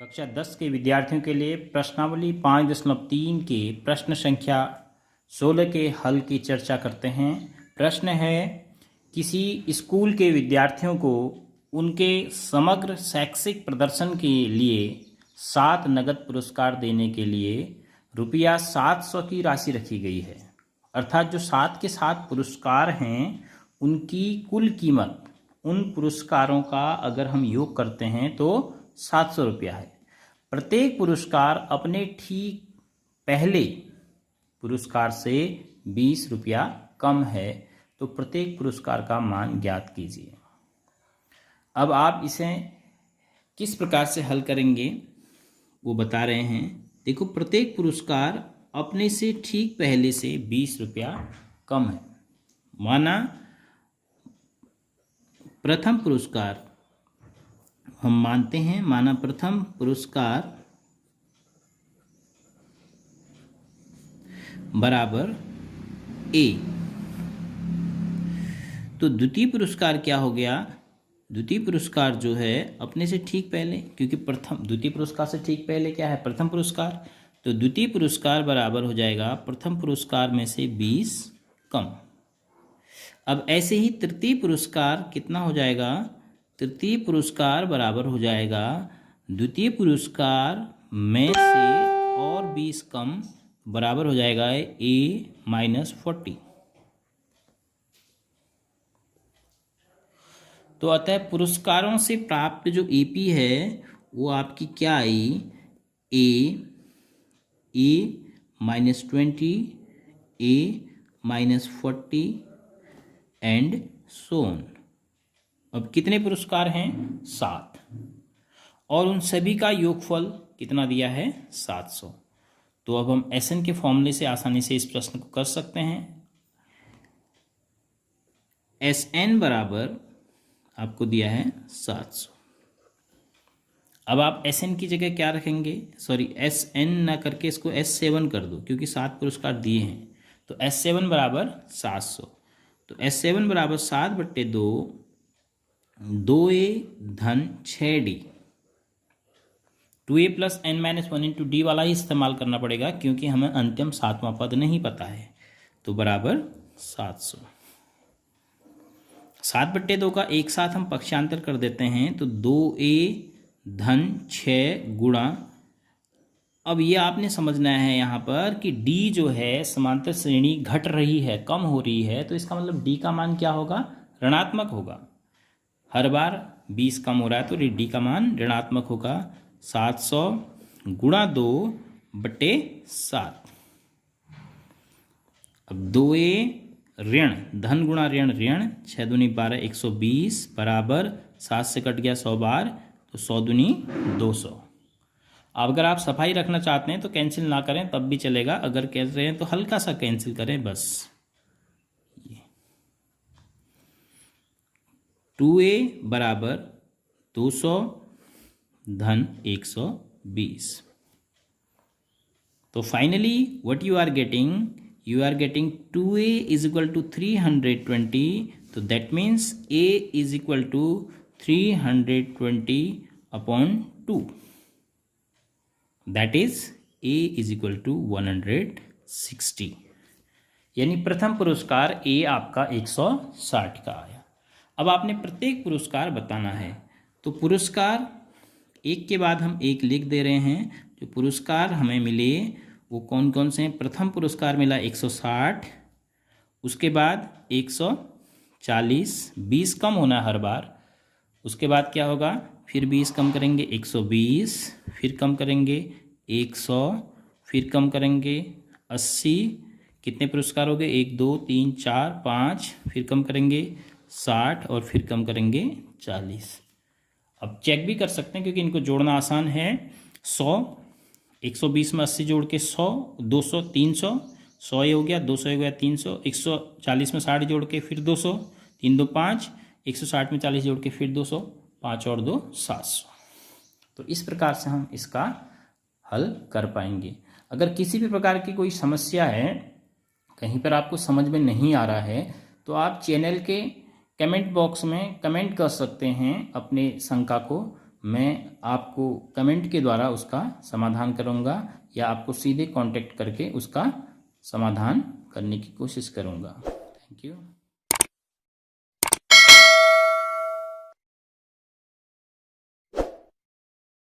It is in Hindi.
कक्षा 10 के विद्यार्थियों के लिए प्रश्नावली 5.3 के प्रश्न संख्या 16 के हल की चर्चा करते हैं। प्रश्न है, किसी स्कूल के विद्यार्थियों को उनके समग्र शैक्षिक प्रदर्शन के लिए 7 नगद पुरस्कार देने के लिए रुपया 700 की राशि रखी गई है। अर्थात जो 7 के 7 पुरस्कार हैं उनकी कुल कीमत उन पुरस्कारों का अगर हम योग करते हैं तो 700 रुपया है। प्रत्येक पुरस्कार अपने ठीक पहले पुरस्कार से 20 रुपया कम है, तो प्रत्येक पुरस्कार का मान ज्ञात कीजिए। अब आप इसे किस प्रकार से हल करेंगे वो बता रहे हैं। देखो, प्रत्येक पुरस्कार अपने से ठीक पहले से 20 रुपया कम है। माना प्रथम पुरस्कार हम मानते हैं, माना प्रथम पुरस्कार बराबर ए, तो द्वितीय पुरस्कार क्या हो गया? द्वितीय पुरस्कार जो है अपने से ठीक पहले, क्योंकि द्वितीय पुरस्कार से ठीक पहले क्या है? प्रथम पुरस्कार। तो द्वितीय पुरस्कार बराबर हो जाएगा प्रथम पुरस्कार में से 20 कम। अब ऐसे ही तृतीय पुरस्कार कितना हो जाएगा? तृतीय पुरस्कार बराबर हो जाएगा द्वितीय पुरस्कार में से और 20 कम, बराबर हो जाएगा A-40। तो अतः पुरस्कारों से प्राप्त जो AP है वो आपकी क्या आई? A-20, A-40 and so on. अब कितने पुरस्कार हैं? 7, और उन सभी का योगफल कितना दिया है? 700। तो अब हम SN के फॉर्मूले से आसानी से इस प्रश्न को कर सकते हैं। SN बराबर आपको दिया है 700। अब आप SN की जगह क्या रखेंगे? SN ना करके इसको S7 कर दो, क्योंकि 7 पुरस्कार दिए हैं। तो S7 बराबर 700। तो S7 बराबर 7/2, 2A धन 6D। 2A plus n-1 into D वाला ही इस्तेमाल करना पड़ेगा, क्योंकि हमें अंतिम 7वां पद नहीं पता है। तो बराबर 700। 7/2 का एक साथ हम पक्षांतर कर देते हैं, तो 2A धन 6 गुणा, अब ये आपने समझना है यहाँ पर कि D जो है समांतर श्रेणी घट रही है, कम हो रही है, तो इसका मतलब D का मान क्या होगा? ऋणात्मक होगा। हर बार 20 कम हो रहा है तो D का मान ऋणात्मक होगा। 700 गुणा 2/7। अब 2A ऋण धन गुणा ऋण ऋण, 6 दूनी 12, 120 बराबर 7 से कट गया 100 बार, तो 100 दूनी 200। अब अगर आप सफाई रखना चाहते हैं तो कैंसिल ना करें तब भी चलेगा, अगर कह रहे हैं तो हल्का सा कैंसिल करें बस। 2A बराबर 200 धन 120। तो finally what you are getting? You are getting 2A is equal to 320। तो that means A is equal to 320/2। That is A is equal to 160। यानी प्रथम पुरस्कार A आपका 160 का आया। अब आपने प्रत्येक पुरस्कार बताना है, तो पुरस्कार एक के बाद हम एक लिख दे रहे हैं। जो पुरस्कार हमें मिले वो कौन कौन से हैं? प्रथम पुरस्कार मिला 160, उसके बाद 140, 20 कम होना है हर बार। उसके बाद क्या होगा? फिर 20 कम करेंगे 120, फिर कम करेंगे 100, फिर कम करेंगे 80। कितने पुरस्कार हो गए? 1 2 3 4 5, फिर कम करेंगे 60 और फिर कम करेंगे 40। अब चेक भी कर सकते हैं क्योंकि इनको जोड़ना आसान है। 100, 120 में 80 जोड़ के 100, 200, 300, 100 ये हो गया, 200 हो गया 300, 140 में 60 जोड़ के फिर 200, 3 2 5, 160 में 40 जोड़ के फिर 200, 5 और 2 700। तो इस प्रकार से हम इसका हल कर पाएंगे। अगर किसी भी प्रकार की कोई समस्या है, कहीं पर आपको समझ में नहीं आ रहा है, तो आप चैनल के कमेंट बॉक्स में कमेंट कर सकते हैं अपने शंका को, मैं आपको कमेंट के द्वारा उसका समाधान करूँगा या आपको सीधे कांटेक्ट करके उसका समाधान करने की कोशिश करूँगा। Thank you.